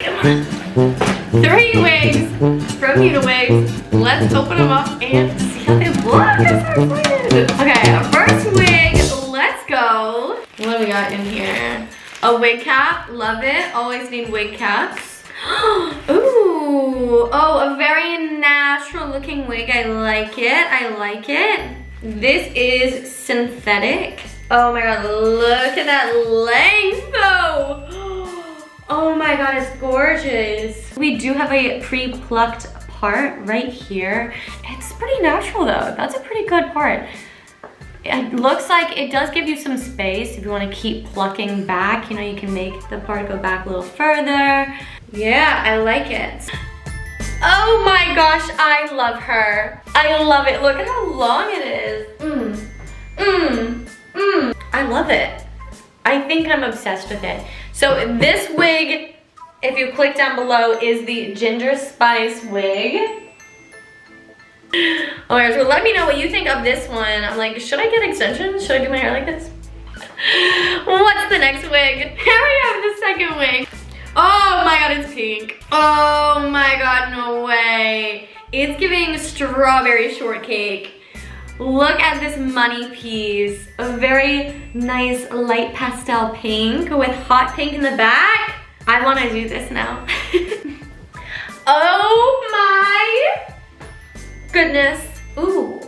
3 wigs from UniWigs. Let's open them up and see how they look. I'm so excited. Okay, first wig, let's go. What do we got in here? A wig cap, love it. Always need wig caps. Ooh, oh, a very natural looking wig. I like it, I like it. This is synthetic. Oh my god, look at that length though. Oh my god, it's gorgeous. We do have a pre-plucked part right here. It's pretty natural though. That's a pretty good part. It looks like it does give you some space if you want to keep plucking back. You know, you can make the part go back a little further. Yeah, I like it. Oh my gosh, I love her. I love it. Look at how long it is. I love it. I think I'm obsessed with it. So this wig, if you click down below, is the Ginger Spice wig. Oh my gosh, well, let me know what you think of this one. I'm like, should I get extensions? Should I do my hair like this? What's the next wig? Here we have the second wig. Oh my god, it's pink. Oh my god, no way. It's giving strawberry shortcake. Look at this money piece. A very nice light pastel pink with hot pink in the back. I want to do this now. Oh my goodness. Ooh.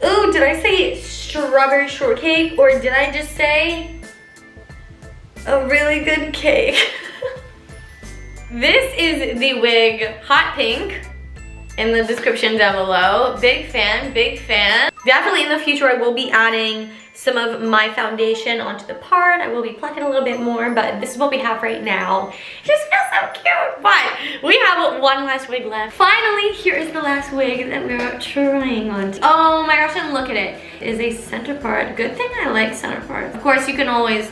Ooh, did I say strawberry shortcake or did I just say a really good cake? This is the wig Hot Pink. In the description down below. Big fan, big fan. Definitely in the future I will be adding some of my foundation onto the part. I will be plucking a little bit more, but this is what we have right now. It just feels so cute. But we have one last wig left. Finally, here is the last wig that we're trying on. Oh my gosh, and look at it. It is a center part. Good thing I like center parts. Of course, you can always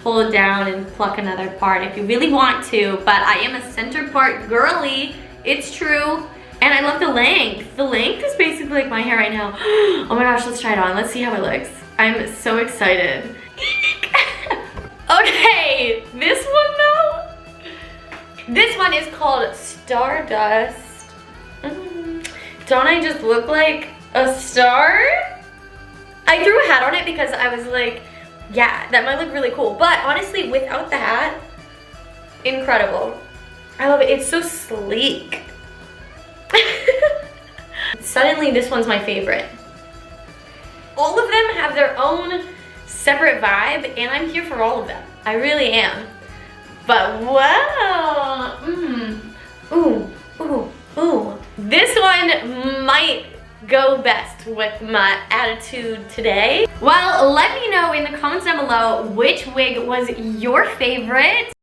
hold it down and pluck another part if you really want to, but I am a center part girly. It's true. And I love the length. The length is basically like my hair right now. Oh my gosh, let's try it on. Let's see how it looks. I'm so excited. Okay, this one though. This one is called Stardust. Don't I just look like a star? I threw a hat on it because I was like, yeah, that might look really cool. But honestly, without the hat, incredible. I love it. It's so sleek. Suddenly this one's my favorite. All of them have their own separate vibe and I'm here for all of them. I really am. But wow. Ooh, ooh, ooh. This one might go best with my attitude today. Well, let me know in the comments down below which wig was your favorite.